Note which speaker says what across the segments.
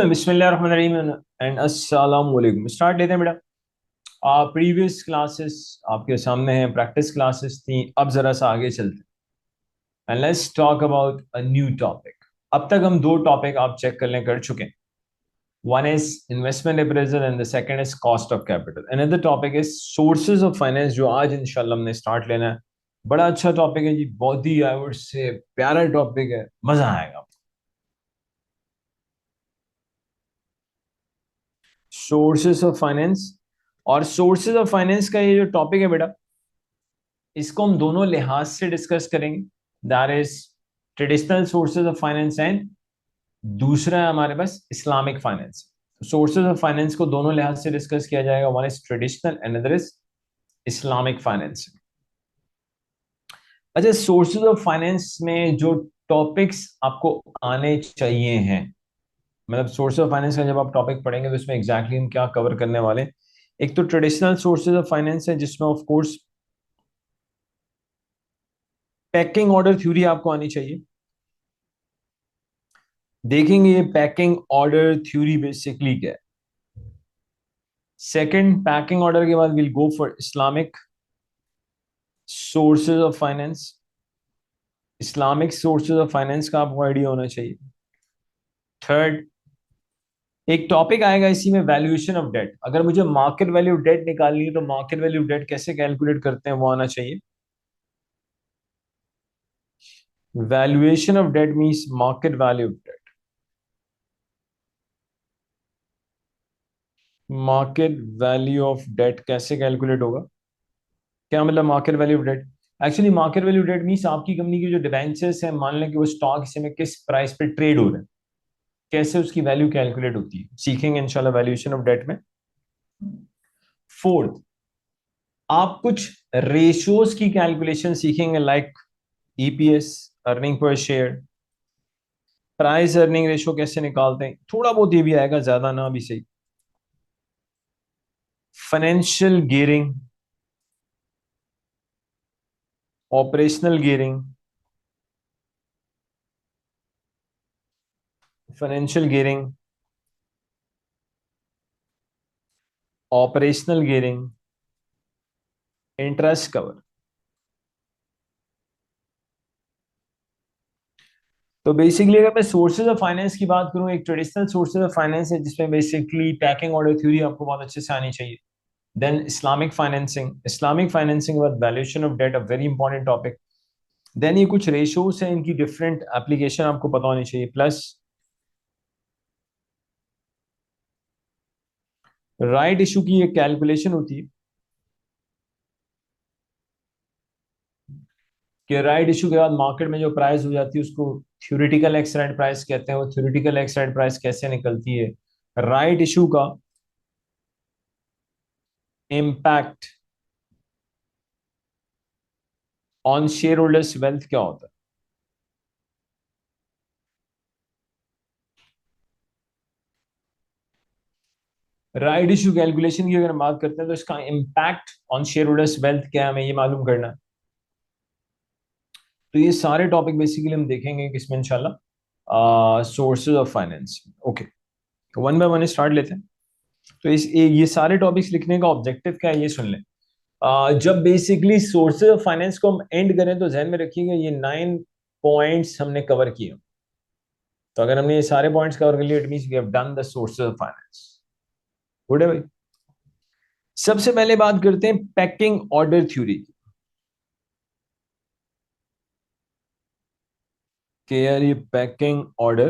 Speaker 1: बिस्मिल्लाहिर्रहमानिर्रहीम एंड अस्सलाम वालेकुम। स्टार्ट लेते हैं बेटा। प्रीवियस क्लासेस आपके सामने हैं, प्रैक्टिस क्लासेस थी। अब जरा सा आगे चलते हैं and let's talk about a new topic. अब तक हम दो टॉपिक आप चेक कर लें कर चुके हैं। One is investment appraisal and the second is cost of capital. Another topic is sources of finance, जो आज इंशाल्लाह हमने स्टार्ट लेना है। बड़ा अच्छा टॉपिक है जी, बहुत ही आई वुड से प्यारा टॉपिक है, मजा आएगा। सोर्सेस ऑफ फाइनेंस, और सोर्सेज ऑफ फाइनेंस का ये जो टॉपिक है बेटा, इसको हम दोनों लिहाज से डिस्कस करेंगे। That is traditional sources of finance and दूसरा है हमारे पास Islamic finance. Sources of finance को दोनों लिहाज से डिस्कस किया जाएगा। One is traditional and other is Islamic finance. अच्छा, सोर्सेज ऑफ फाइनेंस में जो टॉपिक्स आपको आने चाहिए हैं, मतलब सोर्स ऑफ फाइनेंस का जब आप टॉपिक पढ़ेंगे तो इसमें एग्जैक्टली हम क्या कवर करने वाले हैं। एक तो ट्रेडिशनल सोर्सेज ऑफ फाइनेंस है, जिसमें of course packing order theory आपको आनी चाहिए। देखेंगे ये पैकिंग ऑर्डर थ्योरी बेसिकली क्या है। सेकंड, पैकिंग ऑर्डर के बाद will go for Islamic sources of finance. Islamic sources of finance का आपको आइडिया होना चाहिए। थर्ड, एक टॉपिक आएगा इसी में, वैल्यूएशन ऑफ डेट। अगर मुझे मार्केट वैल्यू ऑफ डेट निकालनी है तो मार्केट वैल्यू ऑफ डेट कैसे कैलकुलेट करते हैं वो आना चाहिए। Valuation of debt means market value of debt. Market value of debt कैसे कैलकुलेट होगा? क्या मतलब market value of debt? Actually market value debt means आपकी कंपनी की जो डिबेंचर्स है, मान लें कि वो स्टॉक इस समय किस प्राइस पे ट्रेड हो रहे हैं, कैसे उसकी वैल्यू कैलकुलेट होती है, सीखेंगे इंशाल्लाह वैल्यूएशन ऑफ डेट में। फोर्थ, आप कुछ रेशियोज की कैलकुलेशन सीखेंगे, like EPS, earning per share, price earning ratio कैसे निकालते हैं, थोड़ा बहुत ये भी आएगा, ज्यादा ना भी सही। Financial gearing, operational gearing, financial gearing, operational gearing, interest cover. तो बेसिकली अगर मैं सोर्सेज ऑफ फाइनेंस की बात करूं, एक ट्रेडिशनल सोर्सेज ऑफ फाइनेंस है जिसमें बेसिकली पैकिंग ऑर्डर थ्योरी आपको बहुत अच्छे से आनी चाहिए। Then Islamic financing, Islamic financing के बाद valuation of debt, a very important topic. Then ये कुछ रेशियोज हैं, इनकी डिफरेंट एप्लीकेशन आपको पता होनी चाहिए। प्लस राइट इशू की एक कैलकुलेशन होती है कि राइट इशू के बाद मार्केट में जो प्राइस हो जाती है उसको थ्योरेटिकल एक्स राइट प्राइस कहते हैं। वो थ्योरेटिकल एक्स राइट प्राइस कैसे निकलती है, राइट इशू का impact on share holders wealth क्या होता है। राइट इशू कैलकुलेशन की अगर हम बात करते हैं तो इसका impact on share holders wealth क्या है, हमें ये मालूम करना है। तो ये सारे टॉपिक बेसिकली हम देखेंगे किसमें इंशाल्लाह, sources of finance. Okay, one by one start लेते हैं। तो ये सारे टॉपिक्स लिखने का ऑब्जेक्टिव क्या है ये सुन लें। जब बेसिकली सोर्सेज ऑफ फाइनेंस को हम एंड करें तो ध्यान में रखिएगा ये 9 पॉइंट्स हमने कवर किए। तो अगर हमने ये सारे पॉइंट्स कवर कर लिए, it means we have done the sources of finance. Good है भाई। सबसे पहले बात करते हैं पैकिंग ऑर्डर थ्योरी की। कि यार ये packing order,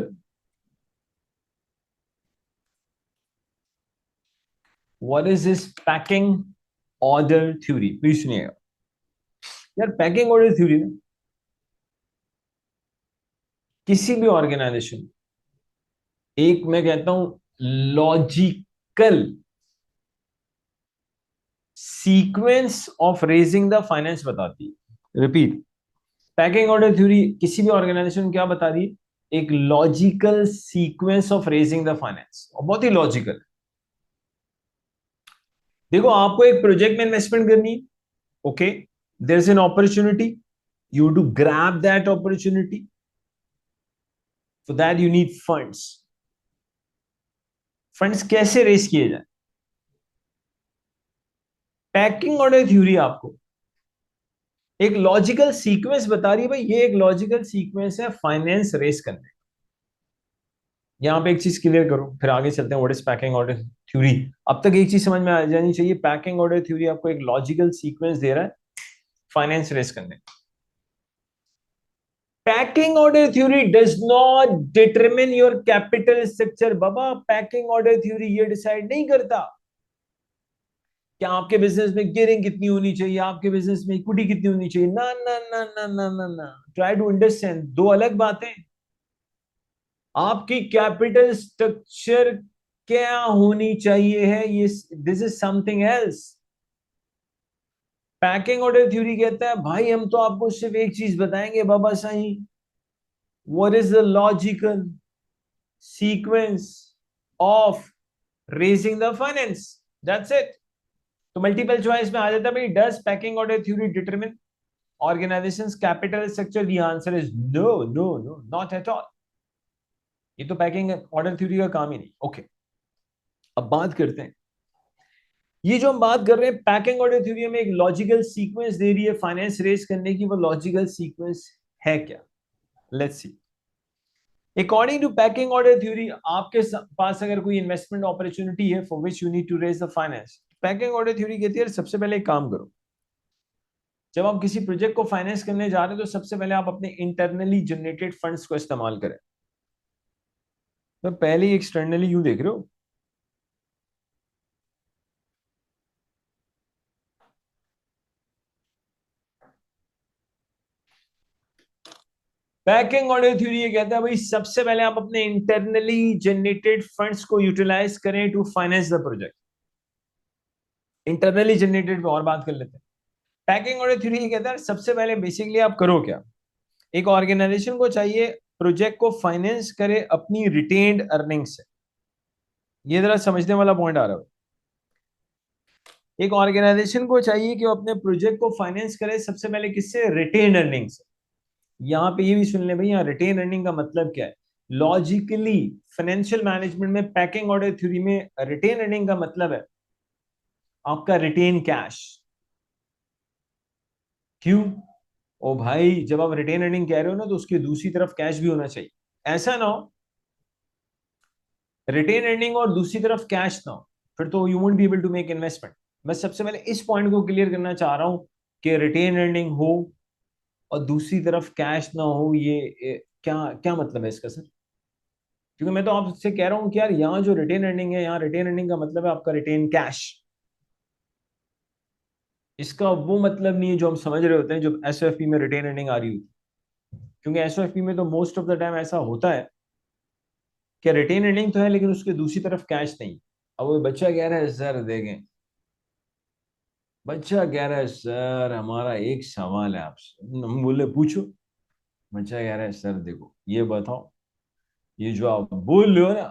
Speaker 1: what is this packing order theory, please सुनिएगा। यार पैकिंग ऑर्डर थ्योरी ना, किसी भी ऑर्गेनाइजेशन, एक मैं कहता हूं logical sequence of raising the finance बताती है। रिपीट, पैकिंग ऑर्डर थ्योरी किसी भी ऑर्गेनाइजेशन क्या बता रही है, एक logical sequence of raising the finance, और बहुत ही लॉजिकल। देखो आपको एक प्रोजेक्ट में इन्वेस्टमेंट करनी है, okay, there is an opportunity, you to grab that opportunity, for that you need funds, funds कैसे रेस किए जाए। पैकिंग ऑर्डर थ्योरी आपको एक लॉजिकल सीक्वेंस बता रही है, भाई ये एक लॉजिकल सीक्वेंस है फाइनेंस रेस करने। यहां पे एक चीज क्लियर करो, फिर आगे चलते हैं। What is packing order theory. अब तक एक चीज समझ में आ जानी चाहिए, पैकिंग ऑर्डर थ्योरी आपको एक लॉजिकल सीक्वेंस दे रहा है फाइनेंस रेस करने। Packing order theory does not determine your capital structure. Baba packing order theory ये डिसाइड नहीं करता कि आपके बिजनेस में गियरिंग कितनी होनी चाहिए, आपके बिजनेस में इक्विटी कितनी होनी चाहिए। ना ना ना ना ना ना ना, ट्राई टू अंडरस्टैंड, दो अलग बातें। आपकी कैपिटल स्ट्रक्चर क्या होनी चाहिए है ये, this is something else. Packing order theory कहता है भाई हम तो आपको सिर्फ एक चीज बताएंगे Baba Sai, what is the logical sequence of raising the finance, that's it. तो मल्टीपल चॉइस में आ जाता है भाई, does pecking order theory determine organization's capital structure? The answer is no, no, no, not at all. ये तो पैकिंग ऑर्डर थ्योरी का काम ही नहीं। ओके, अब बात करते हैं, ये जो हम बात कर रहे हैं पैकिंग ऑर्डर थ्योरी में एक लॉजिकल सीक्वेंस दे रही है फाइनेंस रेस करने की, वो लॉजिकल सीक्वेंस है क्या? Let's see. According to packing order theory, आपके पास अगर कोई इन्वेस्टमेंट अपॉर्चुनिटी है for which you need to raise the finance, pecking order theory कहती है सबसे पहले एक काम करो, जब आप किसी प्रोजेक्ट को फाइनेंस करने जा रहे हो तो सबसे पहले आप अपने इंटरनली जनरेटेड फंड्स को इस्तेमाल करें। तो पहले ही एक्सटर्नली यूं देख रहे हो। पैकिंग ऑर्डर थ्योरी ये कहता है भाई सबसे पहले आप अपने इंटरनली जनरेटेड फंड्स को यूटिलाइज करें to finance the project. Internally generated पे और बात कर लेते हैं। पैकिंग ऑर्डर थ्योरी ये कहता है सबसे पहले बेसिकली आप करो क्या, एक ऑर्गेनाइजेशन को चाहिए प्रोजेक्ट को फाइनेंस करे अपनी रिटेन्ड अर्निंग से। ये जरा समझने वाला पॉइंट आ रहा है। एक ऑर्गेनाइजेशन को चाहिए कि वो अपने प्रोजेक्ट को फाइनेंस करे सबसे पहले किससे, रिटेन्ड अर्निंग से। यहां पे ये भी सुन ले भाई, यहाँ रिटेन अर्निंग का मतलब क्या है। लॉजिकली फाइनेंशियल मैनेजमेंट में पैकिंग ऑर्डर थ्योरी में रिटेन अर्निंग का मतलब है आपका रिटेन कैश। क्यों? ओ भाई जब आप रिटेन अर्निंग कह रहे हो ना तो उसकी दूसरी तरफ कैश भी होना चाहिए। ऐसा ना हो रिटेन अर्निंग और दूसरी तरफ कैश ना हो, फिर तो you won't be able to make investment. मैं सबसे पहले इस पॉइंट को क्लियर करना चाह रहा हूं कि रिटेन अर्निंग हो और दूसरी तरफ कैश ना हो, ये क्या क्या मतलब है इसका सर? क्योंकि मैं तो आपसे कह रहा हूं कि यार यहाँ जो रिटेन अर्निंग है, यहाँ रिटेन अर्निंग का मतलब है आपका रिटेन कैश। इसका वो मतलब नहीं है जो हम समझ रहे होते हैं जब एसओएफपी में रिटेन अर्निंग आ रही होती है। क्योंकि एसओएफपी में तो मोस्ट ऑफ द टाइम ऐसा होता है कि रिटेन अर्निंग तो है लेकिन उसके दूसरी तरफ कैश नहीं। अब वो बच्चा कह रहा है सर देखें, बच्चा कह रहा है सर हमारा एक सवाल है आपसे। हम बोले पूछो। बच्चा कह रहा है सर देखो ये बताओ, ये जो आप बोल रहे हो ना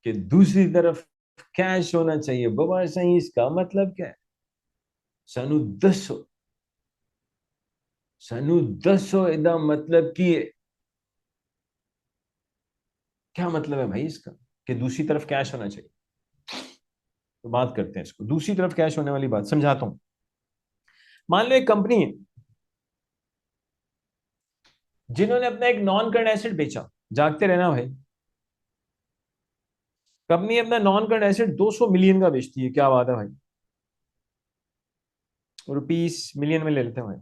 Speaker 1: कि दूसरी तरफ कैश होना चाहिए, बाबा सही इसका मतलब क्या है? सानू दसो, सानू दसो इदा मतलब की है। क्या मतलब है भाई इसका कि दूसरी तरफ कैश होना चाहिए? तो बात करते हैं इसको, दूसरी तरफ कैश होने वाली बात समझाता हूं। मान लो एक कंपनी है जिन्होंने अपना एक नॉन करंट एसेट बेचा, जागते रहना भाई। कंपनी अपना नॉन करंट एसेट 200 मिलियन का बेचती है, क्या बात है भाई, रुपीस मिलियन में ले लेते हैं भाई।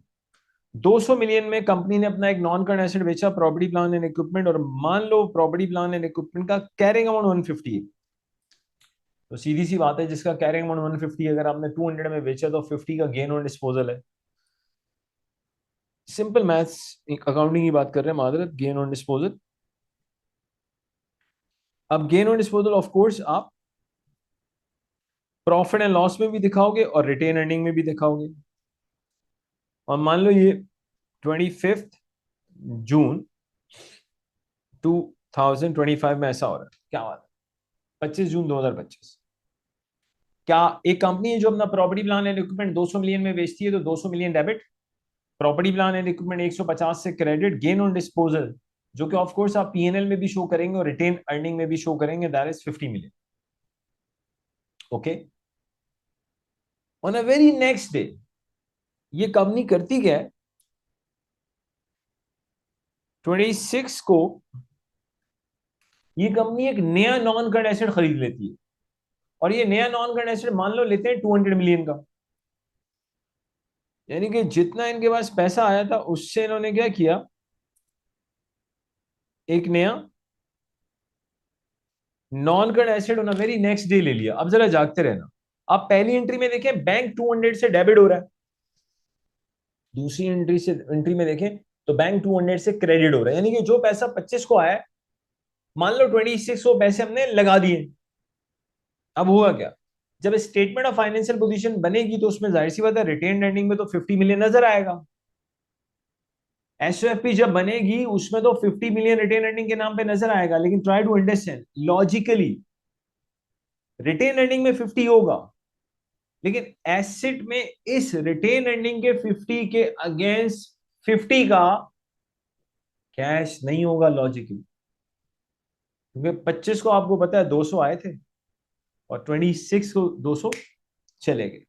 Speaker 1: 200 मिलियन में कंपनी ने अपना एक नॉन करंट एसेट बेचा, प्रॉपर्टी प्लांट एंड इक्विपमेंट, और मान लो प्रॉपर्टी प्लांट एंड इक्विपमेंट का कैरिंग अमाउंट 150 है। तो सीधी सी बात है जिसका कैरिंग अमाउंट 150 अगर आपने 200 में बेचा तो 50 का गेन ऑन डिस्पोजल है। सिंपल मैथ्स, अकाउंटिंग की बात कर रहे हैं, मादरत गेन ऑन डिस्पोजल। अब gain on disposal of course आप प्रॉफिट एंड लॉस में भी दिखाओगे और रिटेन अर्निंग में भी दिखाओगे। और मान लो ये 25 जून 2025 में ऐसा हो रहा है, क्या बात है, 25 जून 2025। क्या एक कंपनी है जो अपना property plant and equipment 200 million में बेचती है तो 200 million debit, property plant and equipment 150 से क्रेडिट, गेन ऑन डिस्पोजल जो कि ऑफ कोर्स आप पीएनएल में भी शो करेंगे और रिटेन अर्निंग में भी शो करेंगे, that is 50 million. Okay, on a very next day ये कंपनी करती क्या है, 26 को ये कंपनी एक नया नॉन करंट एसेट खरीद लेती है, और ये नया नॉन करंट एसेट मान लो लेते हैं 200 मिलियन का। यानी कि जितना इनके पास पैसा आया था उससे इन्होंने क्या किया, एक नया non current asset on a very next day ले लिया। अब जरा जागते रहना, आप पहली एंट्री में देखें बैंक 200 से डेबिट हो रहा है, दूसरी एंट्री में देखें तो बैंक 200 से क्रेडिट हो रहा है। यानी कि जो पैसा 25 को आया, मान लो 26 को पैसे हमने लगा दिए। अब हुआ क्या, जब स्टेटमेंट ऑफ फाइनेंशियल पोजीशन बनेगी तो उसमें जाहिर सी बात है रिटेन अर्निंग में तो 50 मिलियन नजर आएगा। एसओएफपी जब बनेगी उसमें तो 50 मिलियन रिटेन अर्निंग के नाम पे नजर आएगा, लेकिन try to understand logically, retained earning में 50 होगा, लेकिन एसेट में इस रिटेन अर्निंग के 50 के अगेंस्ट 50 का कैश नहीं होगा लॉजिकली, क्योंकि 25 को आपको पता है 200 आए थे और 26 को 200 चले गए।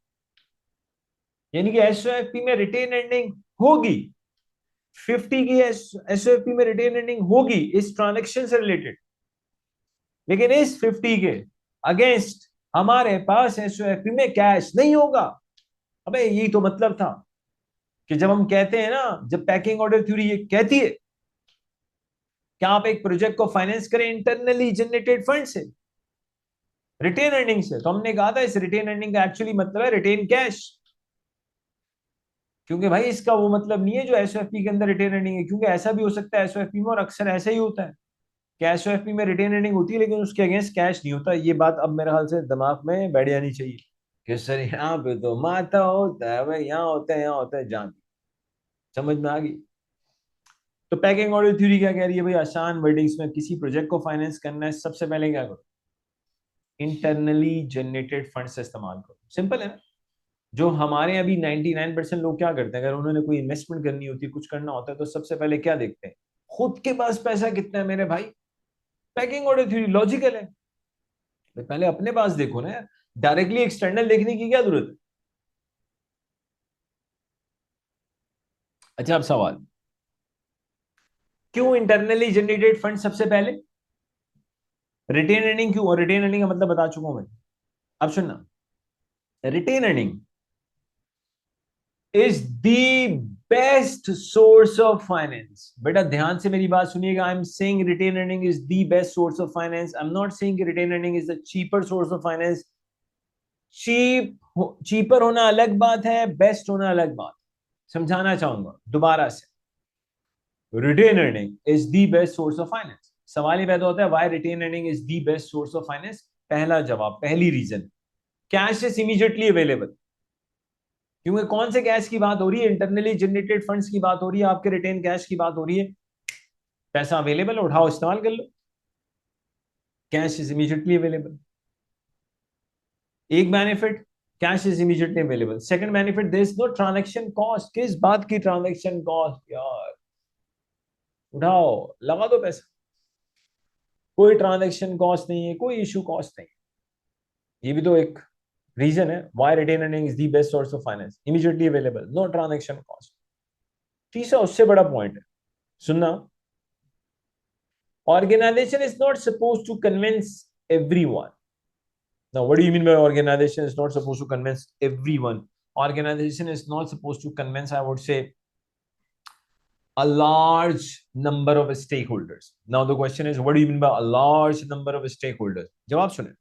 Speaker 1: यानी कि एसओएफपी में रिटेन अर्निंग होगी, 50 की एसओएफपी में रिटेन अर्निंग होगी इस ट्रांजेक्शन से रिलेटेड, लेकिन इस 50 के अगेंस्ट हमारे पास एसओएफपी में कैश नहीं होगा। अबे यही तो मतलब था कि जब हम कहते हैं ना, जब पैकिंग ऑर्डर थ्योरी ये कहती है कि आप एक प्रोजेक्ट को फाइनेंस करें इंटरनली जनरेटेड फंड से, रिटेन अर्निंग से, तो हमने कहा था इस रिटेन अर्निंग का एक्चुअली मतलब है रिटेन कैश। क्योंकि भाई इसका वो मतलब नहीं है जो एसओएफपी के अंदर रिटेन अर्निंग है, क्योंकि ऐसा भी हो सकता है एसओएफपी में, और अक्सर ऐसा ही होता है कि एसओएफपी में रिटेन अर्निंग होती है लेकिन उसके अगेंस्ट कैश नहीं होता। ये बात अब मेरे ख्याल से दिमाग में बैठ जानी चाहिए कि सर यहाँ पे तो माथा होता है भाई, यहाँ होता है, यहाँ होता है, जान समझ में आ गई। तो पैकिंग ऑर्डर थ्योरी क्या कह रही है भाई, आसान वर्डिंग्स में किसी प्रोजेक्ट को फाइनेंस करना है सबसे पहले क्या करो, इंटरनली जनरेटेड फंड्स इस्तेमाल करो। सिंपल है ना। जो हमारे अभी 99% लोग क्या करते हैं, अगर उन्होंने कोई इन्वेस्टमेंट करनी होती है, कुछ करना होता है, तो सबसे पहले क्या देखते हैं, खुद के पास पैसा कितना है मेरे भाई। पैकिंग ऑर्डर थ्योरी लॉजिकल है, पहले अपने पास देखो ना यार, डायरेक्टली एक्सटर्नल देखने की क्या जरूरत है। अच्छा, अब सवाल, क्यों इंटरनली जनरेटेड फंड सबसे पहले, रिटेन अर्निंग क्यों, और रिटेन अर्निंग का मतलब बता चुका हूं मैं। अब सुनना, retained earning is the best source of finance. बेटा ध्यान से मेरी बात सुनिएगा, I am saying retained earning is the best source of finance, I am not saying retained earning is the cheaper source of finance. Cheaper होना अलग बात है, बेस्ट होना अलग बात। समझाना चाहूंगा दोबारा से, retained earning is the best source of finance. सवाल ही पैदा होता है why retained earning is the best source of finance. पहला जवाब, पहली reason, cash is immediately available. क्योंकि कौन से कैश की बात हो रही है, इंटरनली जनरेटेड फंड्स की बात हो रही है, आपके रिटेन कैश की बात हो रही है। पैसा अवेलेबल है, उठाओ इस्तेमाल कर लो, कैश इज इमीडिएटली अवेलेबल। एक benefit, cash is immediately available. Second benefit, there is no transaction cost. किस बात की ट्रांजैक्शन कॉस्ट यार, उठाओ लगा दो पैसा, कोई ट्रांजैक्शन कॉस्ट नहीं है, कोई इशू कॉस्ट नहीं। ये भी तो एक रीजन है why retained earning is the best source of finance, immediately available, no transaction cost. तीसरा उससे बड़ा पॉइंट है, सुनना, organization is not supposed to convince everyone. Now, what do you mean by organization is not supposed to convince everyone? Organization is not supposed to convince, I would say, a large number of stakeholders. Now, the question is, what do you mean by a large number of stakeholders? जवाब सुने,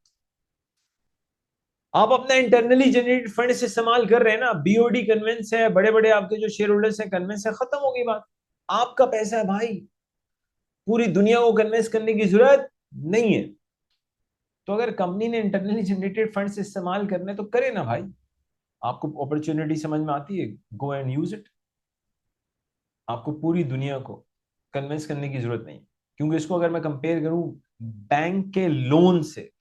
Speaker 1: आप अपना internally generated fund से इस्तेमाल कर रहे हैं ना, बीओडी कन्विंस है, बड़े बड़े आपके जो शेयर होल्डर्स हैं कन्विंस है, खत्म हो गई बात। आपका पैसा है भाई, पूरी दुनिया को कन्विंस करने की जरूरत नहीं है। तो अगर कंपनी ने इंटरनली जनरेटेड फंड्स इस्तेमाल करने तो करे ना भाई, आपको अपॉर्चुनिटी समझ में आती है, गो एंड यूज इट। आपको पूरी दुनिया को कन्विंस करने की जरूरत नहीं, क्योंकि इसको अगर मैं कंपेयर करूं बैंक के लोन से,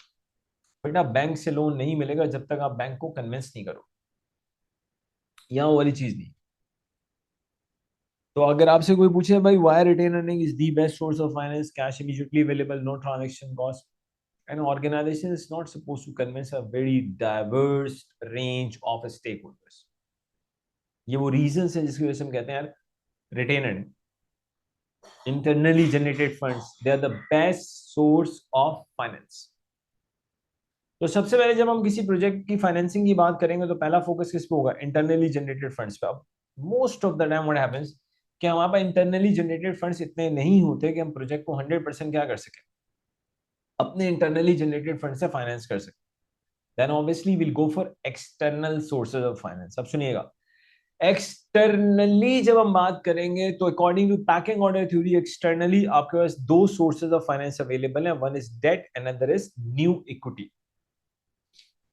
Speaker 1: बेटा बैंक से लोन नहीं मिलेगा जब तक आप बैंक को कन्विंस नहीं करो, यहां वो वाली चीज नहीं। तो अगर आपसे कोई पूछे भाई why retained earning is the best source of finance, cash immediately available, no transaction cost, An organization is not supposed to convince a very diverse range of stakeholders. ये वो रीजन है जिसकी वजह से हम कहते हैं यार retain internally generated funds, they are the best source of finance. तो सबसे पहले जब हम किसी प्रोजेक्ट की फाइनेंसिंग की बात करेंगे तो पहला फोकस किस पे होगा? इंटरनली जनरेटेड फंड्स पे. अब most of the time what happens कि हमारे पास इंटरनली जनरेटेड फंड्स इतने नहीं होते कि हम प्रोजेक्ट को 100% क्या कर सके, अपने इंटरनली जनरेटेड फंड से फाइनेंस कर सके. Then obviously will go for external sources of finance. अब सुनिएगा, एक्सटर्नली जब हम बात करेंगे तो according to packing order theory externally आपके पास दो सोर्सेज ऑफ फाइनेंस अवेलेबल है. One is debt and other is new equity.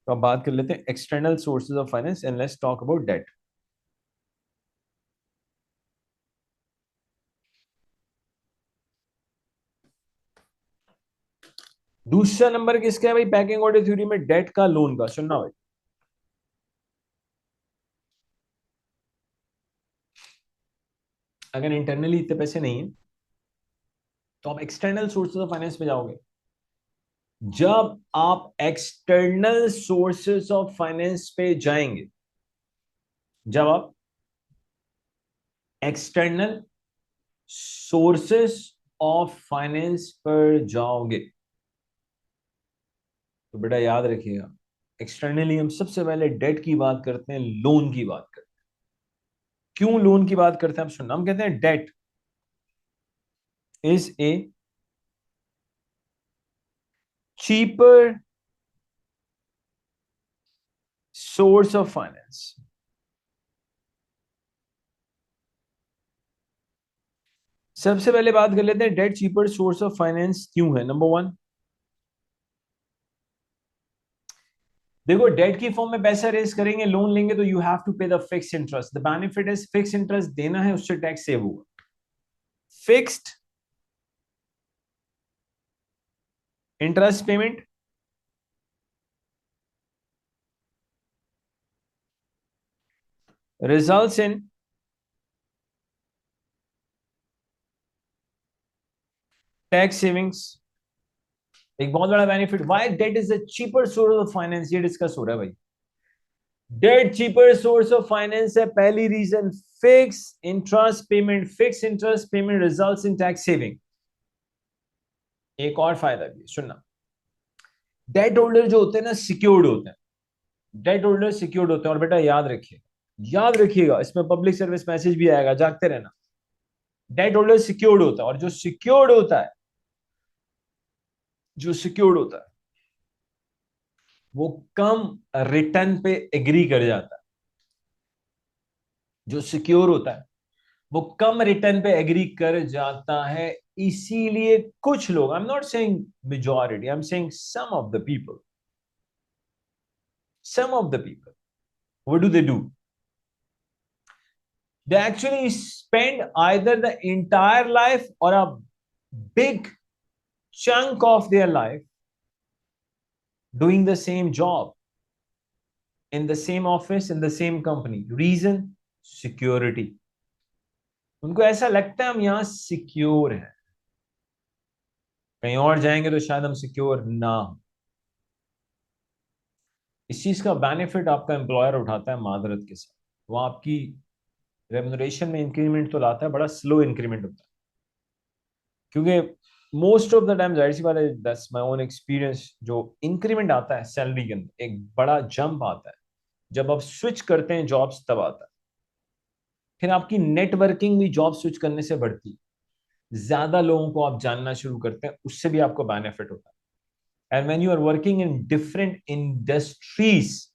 Speaker 1: तो अब बात कर लेते हैं external sources of finance and let's talk about debt. दूसरा नंबर किसका है भाई पैकिंग ऑर्डर थ्योरी में? डेट का, लोन का. सुनना भाई, अगर इंटरनली इतने पैसे नहीं है तो आप एक्सटर्नल सोर्सेज ऑफ फाइनेंस पे जाओगे. जब आप एक्सटर्नल सोर्सेज ऑफ फाइनेंस पे जाएंगे, जब आप एक्सटर्नल सोर्सेस ऑफ फाइनेंस पर जाओगे तो बेटा याद रखिएगा, एक्सटर्नली हम सबसे पहले डेट की बात करते हैं, लोन की बात करते हैं. क्यों लोन की बात करते हैं आप सुनना. हम कहते हैं debt is a cheaper source of finance. सबसे पहले बात कर लेते हैं debt cheaper source of finance क्यों है. नंबर वन, देखो डेट की फॉर्म में पैसा रेज करेंगे, लोन लेंगे तो you have to pay the fix interest. The benefit is fix interest देना है, उससे टैक्स सेव होगा. Fixed interest payment results in tax savings. एक बहुत बड़ा बेनिफिट. Why debt is the cheaper source of finance, ये डिस्कस हो रहा है भाई. Debt cheaper source of finance है, पहली reason fix interest payment. Fix interest payment results in tax saving. एक और फायदा भी सुनना, डेट होल्डर जो होते हैं ना सिक्योर्ड होते हैं. डेट होल्डर सिक्योर्ड होते हैं. और बेटा याद रखिए, याद रखिएगा, इसमें पब्लिक सर्विस मैसेज भी आएगा, जागते रहना. डेट होल्डर सिक्योर्ड होता है, और जो सिक्योर्ड होता है, जो सिक्योर्ड होता है वो कम रिटर्न पे एग्री कर जाता है. जो सिक्योर होता है वो कम रिटर्न पे एग्री कर जाता है. इसीलिए कुछ लोग, I am not saying majority, I am saying some of the people, what do they do? They actually spend either the entire life or a big chunk of their life doing the same job in the same office in the same company. Reason, security. उनको ऐसा लगता है हम यहां secure हैं, कहीं और जाएंगे तो शायद हम सिक्योर ना हो. इस चीज का बेनिफिट आपका एम्प्लॉयर उठाता है मादरत के साथ. वो आपकी रेम्युनरेशन में इंक्रीमेंट तो लाता है, बड़ा स्लो इंक्रीमेंट होता है. क्योंकि मोस्ट ऑफ द टाइम, जाहिर सी बात है, दैट्स माय ओन एक्सपीरियंस, जो इंक्रीमेंट आता है सैलरी के अंदर, एक बड़ा जंप आता है जब आप स्विच करते हैं जॉब्स, तब आता है. फिर आपकी नेटवर्किंग भी जॉब स्विच करने से बढ़ती है, ज्यादा लोगों को आप जानना शुरू करते हैं, उससे भी आपको बेनिफिट होता है. And when you are working in different industries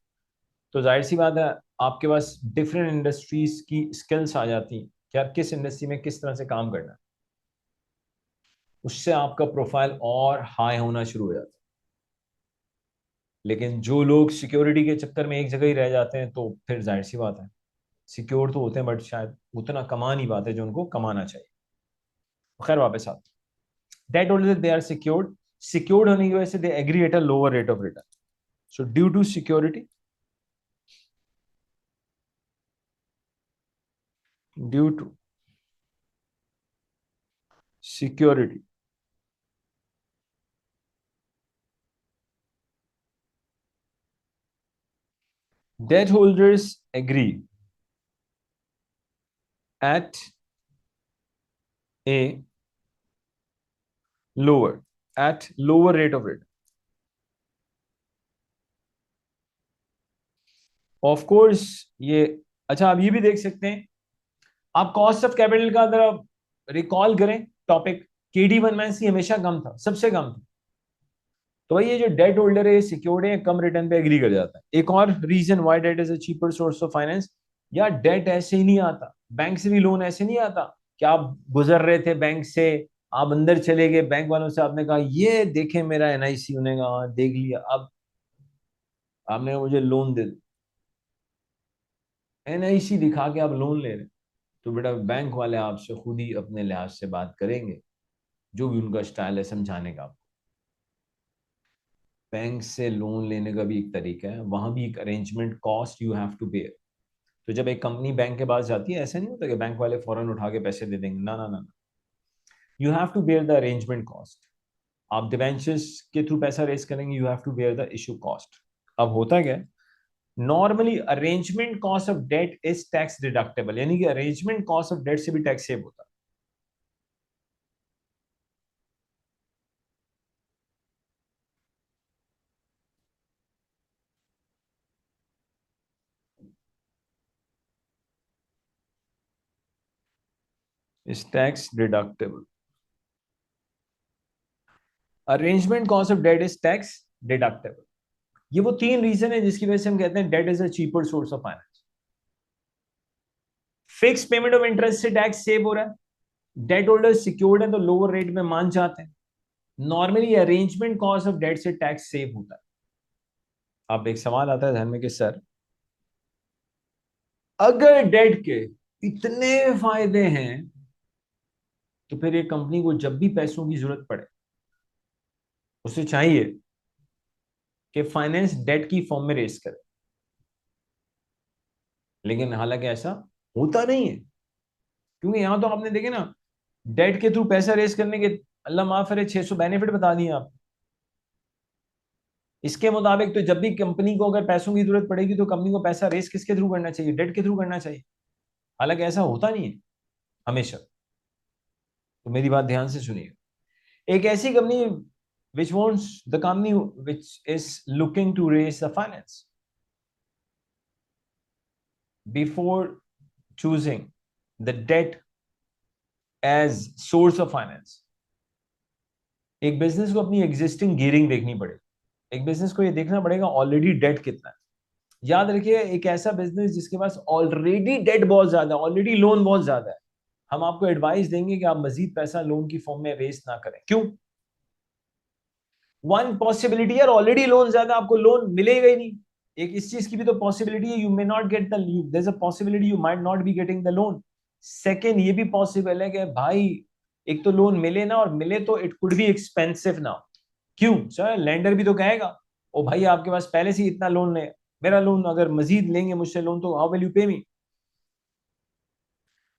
Speaker 1: तो जाहिर सी बात है आपके पास डिफरेंट इंडस्ट्रीज की स्किल्स आ जाती हैं कि यार किस इंडस्ट्री में किस तरह से काम करना है. उससे आपका प्रोफाइल और हाई होना शुरू हो जाता है. लेकिन जो लोग सिक्योरिटी के चक्कर में एक जगह ही रह जाते हैं तो फिर जाहिर सी बात है, सिक्योर तो होते हैं बट शायद उतना कमा नहीं पाते जो उनको कमाना चाहिए. खैर वापस आते, that only they are secured. Secured होने की वजह से they agree at a lower rate of return. So due to security, due to security debt holders agree at a lower lower rate of return. Of course ये, अच्छा आप ये भी देख सकते हैं, आप कॉस्ट ऑफ कैपिटल का अगर रिकॉल करें टॉपिक, KD1 - C हमेशा कम था, सबसे कम था। तो ये जो डेट होल्डर है सिक्योर्ड है, कम रिटर्न पे एग्री कर जाता है। एक और reason why debt is a cheaper source of finance, या डेट ऐसे ही नहीं आता, बैंक से भी लोन ऐसे नहीं आता कि आप गुजर रहे थे बैंक से, आप अंदर चले गए, बैंक वालों से आपने कहा ये देखे मेरा NIC, उन्होंने कहा "हाँ, देख लिया, अब आपने कहा, मुझे लोन दे दो"। NIC दिखा के आप लोन ले रहे, तो बेटा बैंक वाले आपसे खुद ही अपने लिहाज से बात करेंगे, जो भी उनका स्टाइल है समझाने का। बैंक से लोन लेने का भी एक तरीका है, वहां भी एक arrangement cost you have to bear. तो जब एक कंपनी बैंक के पास जाती है, ऐसा नहीं होता कि बैंक वाले फौरन उठा के पैसे दे देंगे, ना ना ना, you have to bear the arrangement cost. आप डिबेंचर्स के थ्रू पैसा रेज करेंगे, you have to bear the issue cost. अब होता क्या है, normally arrangement cost of debt is tax deductible, यानी कि अरेंजमेंट कॉस्ट ऑफ डेट से भी टैक्स सेव होता है, is tax deductible. Arrangement cost of debt is tax deductible. ये वो तीन रीजन है जिसकी वजह से हम कहते हैं debt is a cheaper source of finance. Fix payment of interest से टैक्स सेव हो रहा है, डेट होल्डर सिक्योर्ड है तो लोअर रेट में मान जाते हैं। Normally arrangement cost of debt से टैक्स सेव होता है। अब एक सवाल आता है ध्यान में कि सर, अगर डेट के इतने फायदे हैं, तो फिर एक कंपनी को जब भी पैसों की जरूरत पड़े, उसे चाहिए कि फाइनेंस डेट की फॉर्म में रेस करे। लेकिन हालांकि ऐसा होता नहीं है, क्योंकि यहां तो आपने देखे ना, डेट के थ्रू पैसा रेस करने के, अल्लाह माफ करे, 600 बेनिफिट बता दिए आप। इसके मुताबिक तो जब भी कंपनी को अगर पैसों की जरूरत पड़ेगी, तो कंपनी को पैसा रेस किसके थ्रू करना चाहिए, डेट के थ्रू करना चाहिए। हालांकि ऐसा होता नहीं है हमेशा। तो मेरी बात ध्यान से सुनिए, एक ऐसी company which wants the company which is looking to raise the finance, before choosing the debt as source of finance, एक बिजनेस को अपनी एग्जिस्टिंग गियरिंग देखनी पड़ेगी। एक बिजनेस को ये देखना पड़ेगा ऑलरेडी डेट कितना है। याद रखिए, एक ऐसा बिजनेस जिसके पास ऑलरेडी डेट बहुत ज्यादा है, ऑलरेडी लोन बहुत ज्यादा है, हम आपको एडवाइस देंगे कि आप मजीद पैसा लोन की फॉर्म में रेस ना करें। क्यों? वन पॉसिबिलिटी यार, ऑलरेडी लोन ज्यादा, आपको लोन मिलेगा ही नहीं। एक इस चीज की भी तो पॉसिबिलिटी है, you may not get the, there is a possibility you might not be getting the loan. Second, ये भी पॉसिबल है कि भाई एक तो लोन मिले ना, और मिले तो इट कुड बी एक्सपेंसिव ना। क्यों सर? लैंडर भी तो कहेगा, ओ भाई आपके पास पहले से ही इतना लोन है, मेरा लोन अगर मजीद लेंगे मुझसे लोन, तो हाउ विल यू पे मी।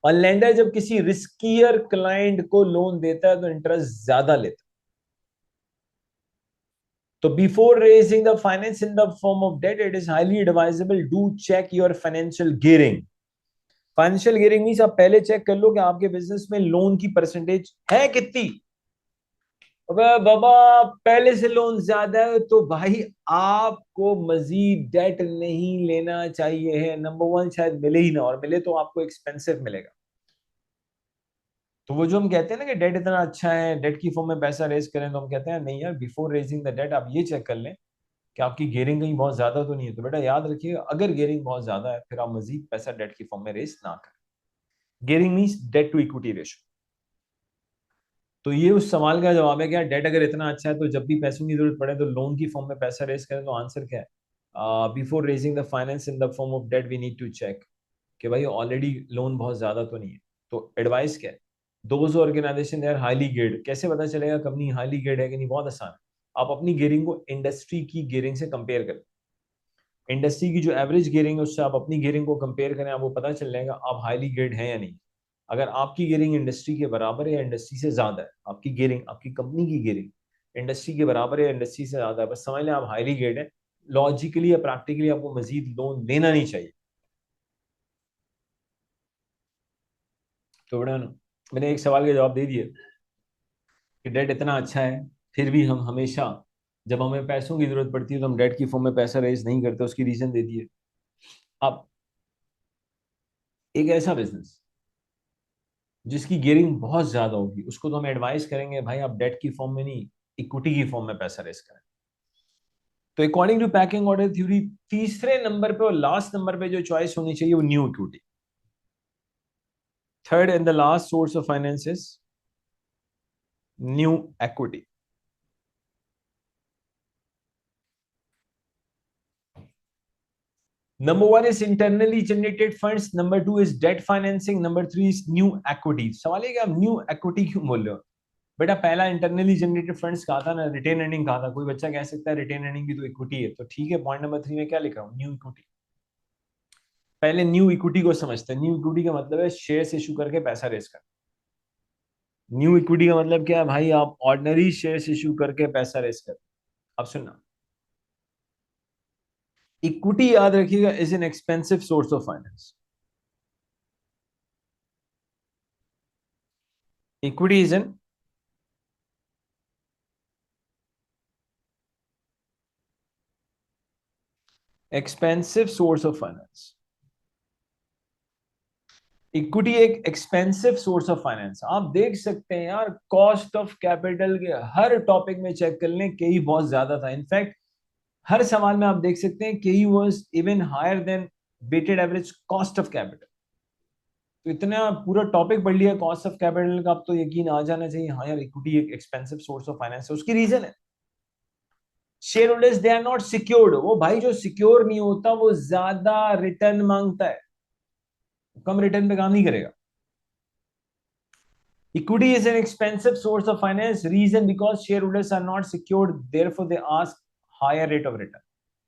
Speaker 1: और लैंडर जब किसी रिस्कियर क्लाइंट को लोन देता है तो इंटरेस्ट ज्यादा लेता है। तो before raising the finance in the form of debt, it is highly advisable do check your financial gearing. Financial gearing means आप पहले चेक कर लो कि आपके बिजनेस में लोन की परसेंटेज है कितनी। अबे बाबा, पहले से लोन ज्यादा है तो भाई आपको मजीद डेट नहीं लेना चाहिए है। नंबर वन, शायद मिले ही ना, और मिले तो आपको एक्सपेंसिव मिलेगा। तो वो जो हम कहते हैं ना कि डेट इतना अच्छा है, डेट की फॉर्म में पैसा रेज करें, तो हम कहते हैं नहीं यार, बिफोर रेजिंग द डेट आप ये चेक कर लें कि आपकी गियरिंग कहीं बहुत ज्यादा तो नहीं है। तो बेटा याद रखिए, अगर गियरिंग बहुत ज्यादा है, फिर आप मजीद पैसा डेट की फॉर्म में रेज ना करें। Gearing means debt to equity ratio. तो ये उस सवाल का जवाब है, क्या डेट अगर इतना अच्छा है तो जब भी पैसों की जरूरत पड़े तो लोन की फॉर्म में पैसा रेज करें। तो आंसर क्या है? Before raising the finance in the form of debt we need to check कि भाई ऑलरेडी लोन बहुत ज्यादा तो नहीं है। तो एडवाइस क्या है? Those organization they are highly geared. कैसे पता चलेगा कंपनी हाईली गेयर्ड है कि नहीं? बहुत आसान है, आप अपनी गियरिंग को इंडस्ट्री की गियरिंग से कंपेयर करें। इंडस्ट्री की जो एवरेज गियरिंग है उससे आप अपनी गियरिंग को कंपेयर करें, आपको पता चल जाएगा आप हाईली गेयर्ड हैं या नहीं। अगर आपकी गियरिंग इंडस्ट्री के बराबर है या इंडस्ट्री से ज्यादा है, आपकी गियरिंग, आपकी कंपनी की गियरिंग इंडस्ट्री के बराबर है या इंडस्ट्री से ज्यादा है, बस समझ लें आप हाईली गेयर्ड है। लॉजिकली या प्रैक्टिकली आपको मजीद लोन लेना नहीं चाहिए। तो बड़ा ना, मैंने एक सवाल का जवाब दे दिया कि डेट इतना अच्छा है, फिर भी हम हमेशा जब हमें पैसों की जरूरत पड़ती है तो हम डेट की फॉर्म में पैसा रेज नहीं करते, उसकी रीजन दे दिए। अब एक ऐसा बिजनेस जिसकी गियरिंग बहुत ज्यादा होगी, उसको तो हम एडवाइस करेंगे भाई आप डेट की फॉर्म में नहीं, इक्विटी की फॉर्म में पैसा रेज करें। तो according to packing order theory, तीसरे नंबर पे और लास्ट नंबर पे जो चॉइस होनी चाहिए वो new equity. Third and the last source of finance is new equity. Number one is internally generated funds. Number two is debt financing. Number three is new equity. सवाल है कि आप new equity क्यों बोल रहे हो? बेटा पहला इंटरनली जनरेटेड फंड्स कहा था ना, रिटेन अर्निंग कहा था। कोई बच्चा कह सकता है रिटेन अर्निंग भी तो इक्विटी है, तो ठीक है, पॉइंट नंबर 3 में क्या लिख रहा हूँ, न्यू इक्विटी। पहले न्यू इक्विटी को समझते हैं। न्यू इक्विटी का मतलब है शेयर्स इशू करके पैसा रेज कर। न्यू इक्विटी का मतलब क्या है भाई, आप ऑर्डिनरी शेयर्स इशू करके पैसा रेज कर। अब सुनना, इक्विटी याद रखिएगा is an expensive source of finance. Equity is an expensive source of finance. Equity एक एक्सपेंसिव सोर्स ऑफ फाइनेंस। आप देख सकते हैं यार, कॉस्ट ऑफ कैपिटल के हर टॉपिक में चेक कर लें, केई बहुत ज्यादा था। इनफैक्ट हर सवाल में आप देख सकते हैं Ke was even higher than weighted average cost of capital. तो इतना पूरा टॉपिक पढ़ लिया कॉस्ट ऑफ कैपिटल का, अब तो यकीन आ जाना चाहिए हाँ यार इक्विटी एक एक्सपेंसिव सोर्स ऑफ फाइनेंस है। उसकी रीजन है shareholders they are not secured. वो भाई जो सिक्योर नहीं होता वो ज्यादा रिटर्न मांगता है, कम रिटर्न पे काम नहीं करेगा। Equity is an expensive source of finance. Reason because shareholders are not secured, therefore they ask higher rate of return.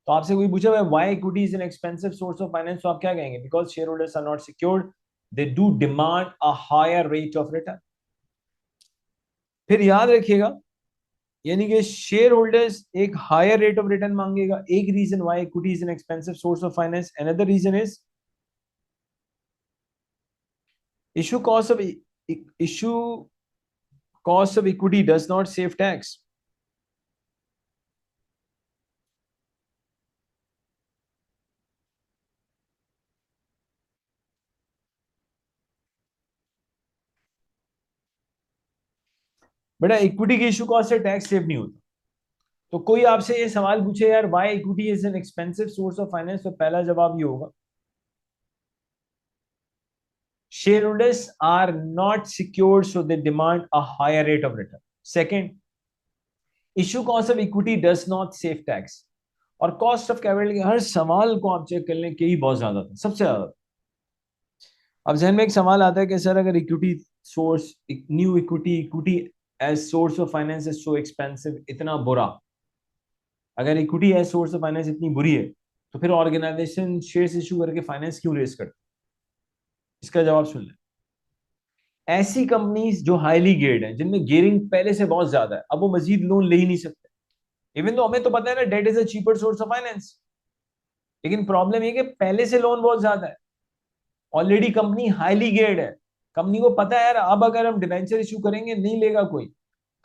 Speaker 1: तो आपसे कोई पूछा हुआ why equity is an expensive source of finance, तो आप क्या कहेंगे? Because shareholders are not secured, they do demand a higher rate of return. फिर याद रखिएगा, यानी कि शेयर होल्डर्स एक हायर रेट ऑफ रिटर्न मांगेगा। एक reason why equity is an expensive source of finance. Another reason is issue cost of issue cost of equity does not save tax. बेटा equity के इशू कॉस्ट से tax save नहीं होता। तो कोई आपसे ये सवाल पूछे यार why equity is an expensive source of finance, तो पहला जवाब ये होगा shareholders are not secured so they demand a higher rate of return. Second, issue cost of equity does not save tax. और कॉस्ट ऑफ कैपिटल के हर सवाल को आप चेक कर लें कि ही बहुत ज्यादा था, सबसे ज्यादा। अब जहन में एक सवाल आता है कि सर अगर equity source, new equity, equity as source of finance is so expensive, इतना बुरा, अगर equity as source of finance इतनी बुरी है तो फिर ऑर्गेनाइजेशन शेयर्स इशू करके फाइनेंस क्यों रेस करते? इसका जवाब सुन लें। ऐसी कंपनीज जो हाईली गेयर्ड है, जिनमें गियरिंग पहले से बहुत ज्यादा है, अब वो मजीद लोन ले ही नहीं सकते। इवन तो हमें तो पता है ना debt is a cheaper source of finance, लेकिन प्रॉब्लम ये कि पहले से लोन बहुत ज्यादा है, ऑलरेडी कंपनी हाईली गेयर्ड है। कंपनी को पता है यार अब अगर हम डिबेंचर इशू करेंगे नहीं लेगा कोई।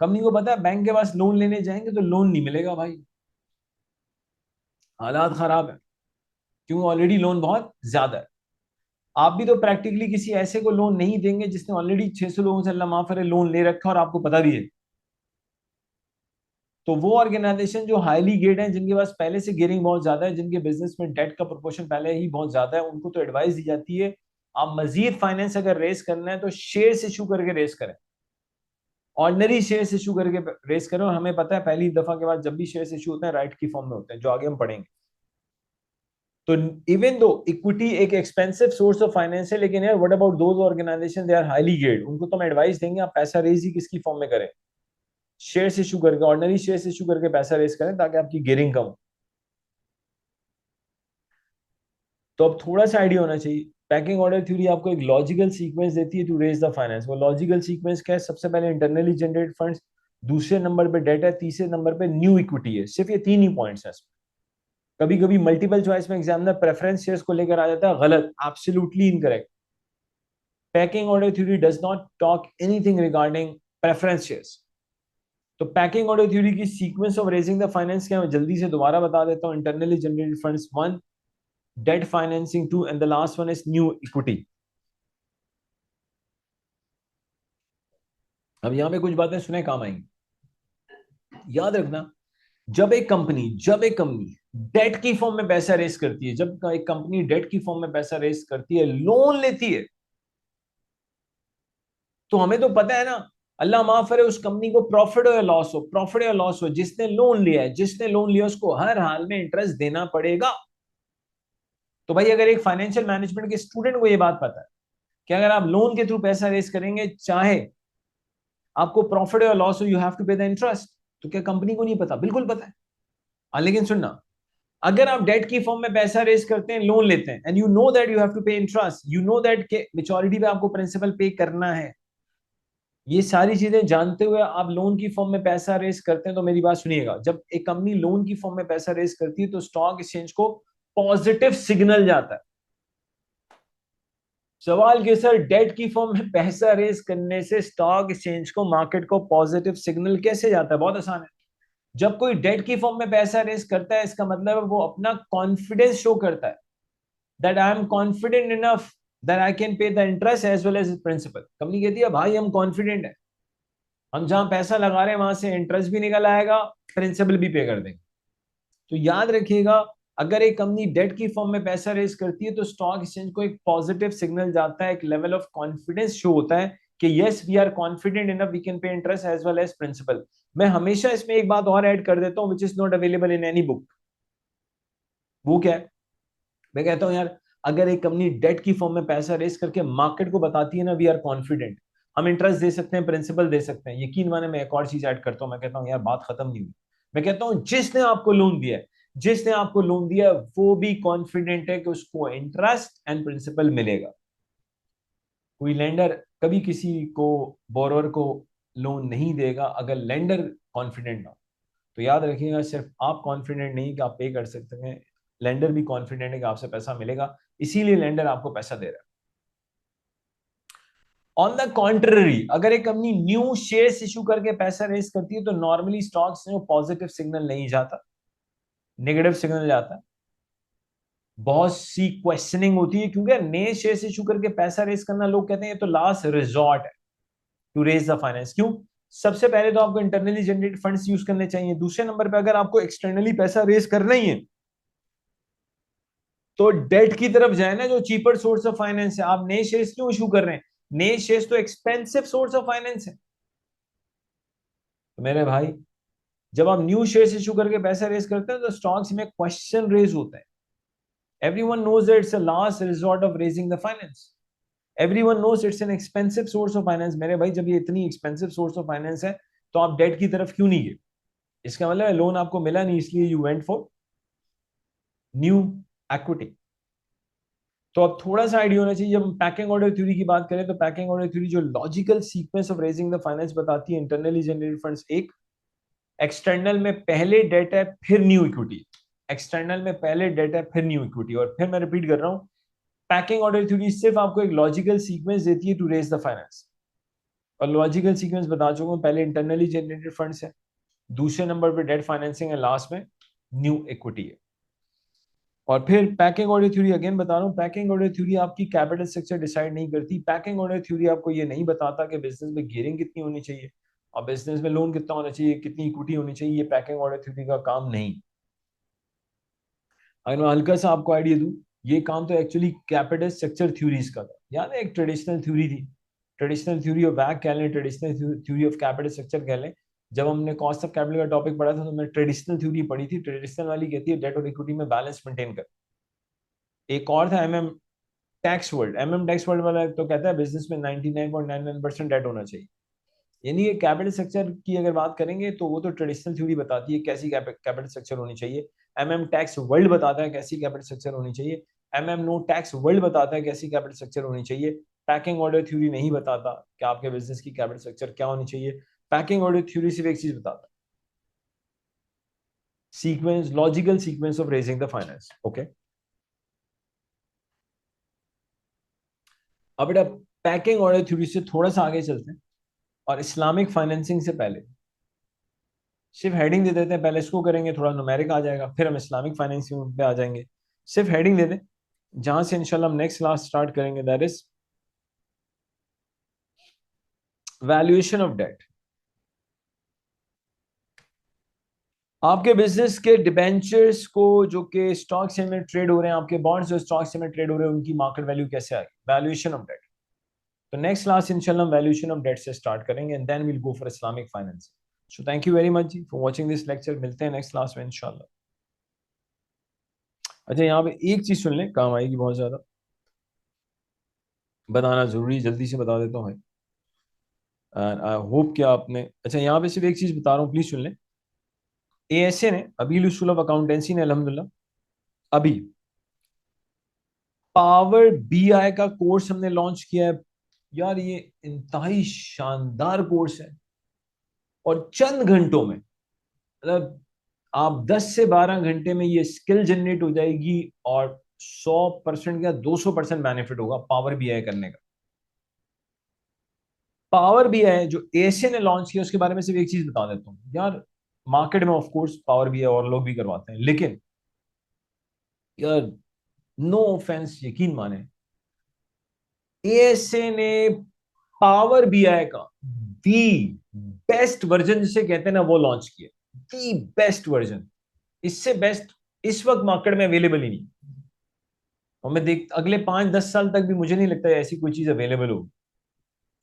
Speaker 1: कंपनी को पता है बैंक के पास लोन लेने जाएंगे तो लोन नहीं मिलेगा भाई, हालात खराब है, क्यों? ऑलरेडी लोन बहुत ज्यादा है। आप भी तो प्रैक्टिकली किसी ऐसे को लोन नहीं देंगे जिसने ऑलरेडी 600 लोगों से अल्लाह माफ करे लोन ले रखा और आपको पता भी है। तो वो ऑर्गेनाइजेशन जो हाईली गेड है, जिनके पास पहले से गियरिंग बहुत ज्यादा है, जिनके बिजनेस में डेट का प्रोपोर्शन पहले ही बहुत ज्यादा है, उनको तो एडवाइस दी जाती है आप मजीद फाइनेंस अगर रेस करना है तो शेयर्स इशू करके रेस करें, ऑर्डिनरी शेयर्स इशू करके रेस करें। और हमें पता है पहली दफा के बाद जब भी शेयर्स इशू होते हैं राइट की फॉर्म में होते हैं, जो आगे हम पढ़ेंगे। तो इवन दो इक्विटी एक एक्सपेंसिव सोर्स ऑफ फाइनेंस है, लेकिन यार what about those organization they are highly गेड, उनको तो हम एडवाइस देंगे आप पैसा रेज ही किसकी फॉर्म में करें, शेयर्स इशू करके, ऑर्डिनरी शेयर्स इशू करके पैसा रेस करें ताकि आपकी गियरिंग कम हो। तो अब थोड़ा सा आइडिया होना चाहिए। पैकिंग ऑर्डर थ्योरी आपको एक लॉजिकल सीक्वेंस देती है टू रेज द फाइनेंस। वो लॉजिकल सीक्वेंस क्या है? सबसे पहले इंटरनली जनरेटेड फंड्स, दूसरे नंबर पे डेट है, तीसरे नंबर पे न्यू इक्विटी है। सिर्फ ये तीन ही पॉइंट्स हैं इसमें। कभी कभी मल्टीपल चॉइस में एग्जामिनर प्रेफरेंस शेयर्स को लेकर आ जाता है, गलत, absolutely incorrect. Packing order theory does not talk anything regarding preference shares. तो पैकिंग ऑर्डर थ्योरी की sequence of raising the finance क्या, मैं जल्दी से दोबारा बता देता हूं। Internally generated funds 1, debt financing 2, and the last one is new equity. अब यहां पे कुछ बातें सुने काम आएंगी, याद रखना। जब एक कंपनी डेट की फॉर्म में पैसा रेस करती है, जब एक कंपनी डेट की फॉर्म में पैसा रेस करती है, लोन लेती है, तो हमें तो पता है ना, अल्लाह माफ करे, उस कंपनी को प्रॉफिट हो या लॉस हो, प्रॉफिट या लॉस हो, जिसने लोन लिया है, जिसने लोन लिया उसको हर हाल में इंटरेस्ट देना पड़ेगा। तो भाई अगर एक फाइनेंशियल मैनेजमेंट के स्टूडेंट को ये बात पता है कि अगर आप लोन के थ्रू पैसा रेस करेंगे, चाहे आपको प्रॉफिट या लॉस हो, you have to pay the interest, तो क्या कंपनी को नहीं पता? बिल्कुल पता है। लेकिन सुनना, अगर आप डेट की फॉर्म में पैसा रेस करते हैं, लोन लेते हैं, and you know that you have to pay interest, you know that के मेच्योरिटी पे आपको प्रिंसिपल पे करना है, ये सारी चीजें जानते हुए आप लोन की फॉर्म में पैसा रेस करते हैं, तो मेरी बात सुनिएगा, जब एक कंपनी लोन की फॉर्म में पैसा रेस करती है तो स्टॉक एक्सचेंज को पॉजिटिव सिग्नल जाता है। सवाल के सर, डेट की फॉर्म में पैसा रेस करने से स्टॉक एक्सचेंज को, मार्केट को पॉजिटिव सिग्नल कैसे जाता है? बहुत आसान है। जब कोई डेट की फॉर्म में पैसा रेस करता है, इसका मतलब है वो अपना कॉन्फिडेंस शो करता है, that I am confident enough that I can pay the interest as well as the principal। Company कहती है भाई हम कॉन्फिडेंट है, हम जहां पैसा लगा रहे हैं वहां से इंटरेस्ट भी निकल आएगा, प्रिंसिपल भी पे कर देंगे। तो याद रखिएगा, अगर एक कंपनी डेट की फॉर्म में पैसा रेज करती है तो स्टॉक एक्सचेंज को एक पॉजिटिव सिग्नल जाता है, एक लेवल ऑफ कॉन्फिडेंस शो होता है कि yes we are confident enough, we can pay interest as well as principal. मैं हमेशा इसमें एक बात और ऐड कर देता हूं which is not available in any book. वो क्या है? मैं कहता हूं यार, अगर एक कंपनी डेट की फॉर्म में पैसा रेस करके मार्केट को बताती है ना, वी आर कॉन्फिडेंट, हम इंटरेस्ट दे सकते हैं, प्रिंसिपल दे सकते हैं, यकीन माने मैं एक और चीज ऐड करता हूं, मैं कहता हूं यार बात खत्म नहीं हुई। मैं कहता हूं जिसने आपको लोन दिया है, जिसने आपको लोन दिया है, वो भी कॉन्फिडेंट है कि उसको इंटरेस्ट एंड प्रिंसिपल मिलेगा। कोई लेंडर कभी किसी को, बोरोवर को लोन नहीं देगा अगर लेंडर कॉन्फिडेंट ना हो। तो याद रखिएगा, सिर्फ आप कॉन्फिडेंट नहीं कि आप पे कर सकते हैं, लेंडर भी कॉन्फिडेंट है कि आपसे पैसा मिलेगा, इसीलिए लेंडर आपको पैसा दे रहा है। ऑन द कॉन्ट्ररी, अगर एक कंपनी न्यू शेयर्स इशू करके पैसा रेज करती है तो नॉर्मली स्टॉक्स में पॉजिटिव सिग्नल नहीं जाता, नेगेटिव सिग्नल जाता है। बहुत सी क्वेश्चनिंग होती है, क्योंकि नए शेयर्स इशू करके पैसा रेज करना, लोग कहते हैं ये तो लास्ट रिजॉर्ट है टू रेज द फाइनेंस। क्यों? सबसे पहले तो आपको इंटरनली जनरेटेड फंड्स यूज करने चाहिए, दूसरे नंबर पे अगर आपको एक्सटर्नली पैसा रेज करना ही है तो डेट की तरफ जाए ना, जो चीपर सोर्स ऑफ फाइनेंस है। आप नए शेयर्स क्यों इशू कर रहे हैं? नए शेयर्स तो एक्सपेंसिव सोर्स ऑफ फाइनेंस है। तो मेरे भाई, जब आप न्यू शेयर्स इशू करके पैसा रेज करते हैं तो स्टॉक्स में क्वेश्चन रेज होता है। Everyone knows that it's a last resort of raising the finance, everyone knows it's an expensive source of finance. मेरे भाई, जब ये इतनी एक्सपेंसिव सोर्स ऑफ फाइनेंस है तो आप डेट की तरफ क्यों नहीं गए? इसका मतलब है लोन आपको मिला नहीं, इसलिए you went for new equity. तो अब थोड़ा सा आइडिया होना चाहिए, जब हम पैकिंग ऑर्डर थ्योरी की बात करें तो पैकिंग ऑर्डर थ्योरी जो logical sequence of raising the finance बताती है, इंटरनली जनरेटेड फंड्स एक, एक्सटर्नल में पहले डेट है फिर न्यू इक्विटी, एक्सटर्नल में पहले डेट है फिर न्यू इक्विटी। और फिर मैं रिपीट कर रहा हूं, पैकिंग ऑर्डर थ्योरी सिर्फ आपको एक लॉजिकल सीक्वेंस देती है टू रेज द फाइनेंस, और लॉजिकल सीक्वेंस बता चुका हूं, पहले इंटरनली जनरेटेड फंड्स है, दूसरे नंबर पे डेट फाइनेंसिंग है, लास्ट में न्यू इक्विटी है। और फिर पैकिंग ऑर्डर थ्योरी, अगेन बता रहा हूँ, पैकिंग ऑर्डर थ्योरी आपकी कैपिटल स्ट्रक्चर डिसाइड नहीं करती। पैकिंग ऑर्डर थ्योरी आपको ये नहीं बताता कि बिजनेस में गियरिंग कितनी होनी चाहिए और बिजनेस में लोन कितना होना चाहिए, कितनी इक्विटी होनी चाहिए, ये पैकिंग ऑर्डर थ्योरी का काम नहीं। अगर मैं हल्का सा आपको आइडिया दूं, ये काम तो एक्चुअली कैपिटल स्ट्रक्चर थ्योरीज का था। याद है एक ट्रेडिशनल थ्योरी थी, ट्रेडिशनल थ्योरी ऑफ बैक कह लें, traditional theory of capital structure कह लें। जब हमने कॉस्ट ऑफ कैपिटल का टॉपिक पढ़ा था तो हमने ट्रेडिशनल थ्योरी पढ़ी थी। ट्रेडिशनल वाली कहती है डेट और इक्विटी में बैलेंस मेंटेन कर। एक और था MM tax world, MM tax world वाला तो कहता है बिजनेस में 99.99% डेट होना चाहिए। यानी ये कैपिटल स्ट्रक्चर की अगर बात करेंगे तो वो तो ट्रेडिशनल थ्योरी बताती है कैसी कैपिटल स्ट्रक्चर होनी चाहिए, एमएम टैक्स वर्ल्ड बताता है कैसी कैपिटल स्ट्रक्चर होनी चाहिए, एमएम नो टैक्स वर्ल्ड बताता है कैसी कैपिटल स्ट्रक्चर होनी चाहिए। पैकिंग ऑर्डर थ्योरी नहीं बताता कि आपके बिजनेस की कैपिटल स्ट्रक्चर क्या होनी चाहिए। पैकिंग ऑर्डर थ्योरी सिर्फ एक चीज बताता है, sequence, logical sequence of raising the finance. Okay, अब बेटा पैकिंग ऑर्डर थ्योरी से थोड़ा सा आगे चलते हैं और इस्लामिक फाइनेंसिंग से पहले सिर्फ हेडिंग दे देते हैं। पहले इसको करेंगे, थोड़ा न्यूमेरिक आ जाएगा, फिर हम इस्लामिक फाइनेंसिंग पे आ जाएंगे। सिर्फ हेडिंग दे दें, जहां से इंशाल्लाह हम नेक्स्ट क्लास स्टार्ट करेंगे, that is valuation of debt. आपके बिजनेस के डिबेंचर्स को जो कि स्टॉक से में ट्रेड हो रहे हैं, आपके बॉन्ड्स जो स्टॉक से में ट्रेड हो रहे हैं, उनकी मार्केट वैल्यू कैसे आएगी, वैल्यूएशन ऑफ डेट। तो नेक्स्ट क्लास इंशाल्लाह हम वैल्यूएशन ऑफ डेट से स्टार्ट करेंगे and then we'll go for Islamic finance. So thank you very much जी फॉर वाचिंग दिस लेक्चर। मिलते हैं नेक्स्ट क्लास में इंशाल्लाह। अच्छा, यहाँ पे एक चीज सुन लें, काम आएगी बहुत ज्यादा, बताना जरूरी, जल्दी से बता देता हूँ भाई। एंड आई होप कि आपने, अच्छा यहाँ पे सिर्फ एक चीज बता रहा हूँ, प्लीज सुन लें। एएसए ने, अबील उसूल ऑफ अकाउंटेंसी ने अल्हम्दुलिल्लाह अभी पावर बीआई का कोर्स हमने लॉन्च किया है। यार ये इंतहाई शानदार कोर्स है और चंद घंटों में, मतलब आप 10 से 12 घंटे में ये स्किल जनरेट हो जाएगी और 100% या 200% बेनिफिट होगा पावर बीआई करने का। पावर बीआई जो एएसए ने लॉन्च किया उसके बारे में सिर्फ एक चीज बता देता हूँ यार। मार्केट में ऑफ कोर्स पावर बीआई और लोग भी करवाते हैं, लेकिन यार नो ऑफेंस, यकीन माने, एएसए ने पावर बीआई का दी बेस्ट वर्जन जिसे कहते हैं ना, वो लॉन्च किया। दी बेस्ट वर्जन, इससे बेस्ट इस वक्त मार्केट में अवेलेबल ही नहीं। और मैं देख अगले 5-10 साल तक भी मुझे नहीं लगता है ऐसी कोई चीज अवेलेबल होगी।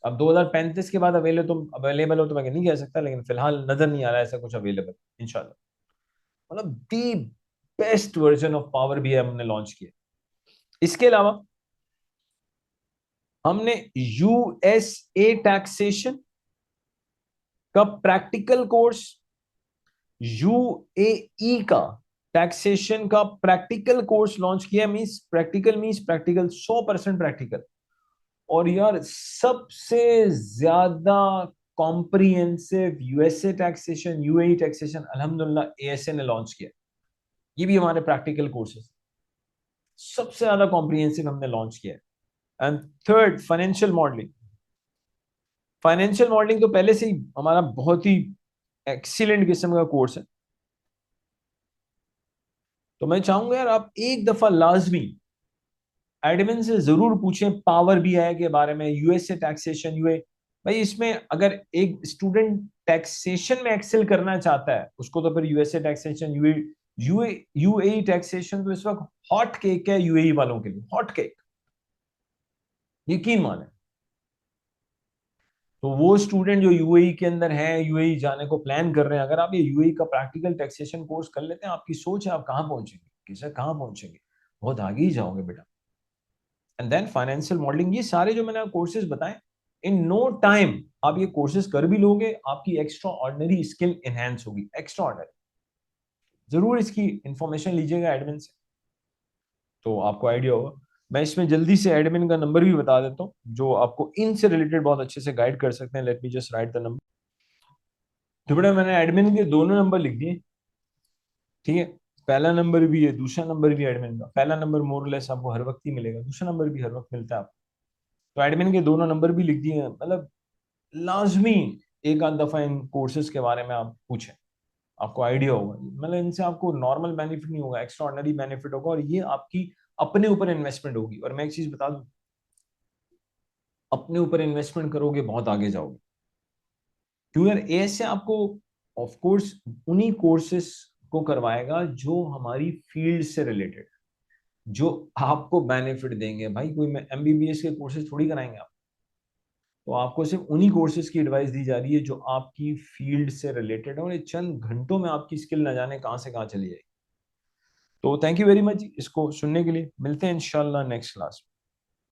Speaker 1: अब 2035 के बाद अवेलेबल हो तो मैं नहीं कह सकता, लेकिन फिलहाल नजर नहीं आ रहा है ऐसा कुछ अवेलेबल इंशाल्लाह। मतलब the best version of power भी हमने लॉन्च किया। इसके अलावा हमने यूएसए टैक्सेशन का प्रैक्टिकल कोर्स, यूएई का टैक्सेशन का प्रैक्टिकल कोर्स लॉन्च किया। Means practical 100% practical. और यार सबसे ज्यादा comprehensive USA taxation, UAE taxation अल्हम्दुलिल्लाह एएसए ने लॉन्च किया। ये भी हमारे प्रैक्टिकल कोर्सेज सबसे ज्यादा कॉम्प्रिहेंसिव हमने लॉन्च किया है। And third, financial modelling. Financial modelling तो पहले से ही हमारा बहुत ही एक्सीलेंट किस्म का कोर्स है। तो मैं चाहूंगा यार आप एक दफा लाजमी एडमिन से जरूर पूछें पावर बीआई के बारे में, यूएसए टैक्सेशन, यूए। भाई इसमें अगर एक स्टूडेंट टैक्सेशन में एक्सेल करना चाहता है, उसको तो फिर यूएसए टैक्सेशन, यूएई टैक्सेशन तो इस वक्त हॉट केक है यूएई वालों के लिए, हॉट केक, यकीन माने। तो वो स्टूडेंट जो यूएई के अंदर है, यूएई जाने को प्लान कर रहे हैं, अगर आप ये यूएई का प्रैक्टिकल टैक्सेशन कोर्स कर लेते हैं, आपकी सोच है आप कहाँ पहुंचेंगे, किसे कहाँ पहुंचेंगे, बहुत आगे ही जाओगे बेटा। एंड देन फाइनेंशियल मॉडलिंग, ये सारे जो मैंने कोर्सेज बताए, इन नो टाइम आप ये कोर्सेज कर भी लोगे, आपकी एक्स्ट्रा ऑर्डिनरी स्किल एनहेंस होगी, एक्स्ट्रा ऑर्डिनरी। जरूर इसकी इंफॉर्मेशन लीजिएगा एडमिन से, तो आपको आइडिया होगा। मैं इसमें जल्दी से एडमिन का नंबर भी बता देता हूँ जो आपको इनसे रिलेटेड बहुत अच्छे से गाइड कर सकते हैं। Let me just right the number. तो बेटा मैंने एडमिन के दोनों नंबर लिख दिए, ठीक है। पहला नंबर भी है, दूसरा नंबर भी एडमिन का। पहला नंबर मोरलेस आपको हर वक्त ही मिलेगा, दूसरा नंबर भी हर वक्त मिलता है आपको। तो एडमिन के दोनों नंबर भी लिख दिए हैं। मतलब लाजमी एक आध दफा इन कोर्सेज के बारे में आप पूछें, आपको आइडिया होगा। मतलब इनसे आपको नॉर्मल बेनिफिट नहीं होगा, एक्स्ट्रा ऑर्डिनरी बेनिफिट होगा, और ये आपकी अपने ऊपर इन्वेस्टमेंट होगी। और मैं एक चीज बता दूं, अपने ऊपर इन्वेस्टमेंट करोगे बहुत आगे जाओगे। क्यों यार, ए से आपको ऑफ कोर्स उन्हीं कोर्सेस को करवाएगा जो हमारी फील्ड से रिलेटेड, जो आपको बेनिफिट देंगे। भाई कोई एमबीबीएस के कोर्सेज थोड़ी कराएंगे आप। तो आपको सिर्फ उन्हीं कोर्सेज की एडवाइस दी जा रही है जो आपकी फील्ड से रिलेटेड है, और ये चंद घंटों में आपकी स्किल न जाने कहां से कहां चली जाएगी। तो थैंक यू वेरी मच इसको सुनने के लिए। मिलते हैं इंशाल्लाह नेक्स्ट क्लास।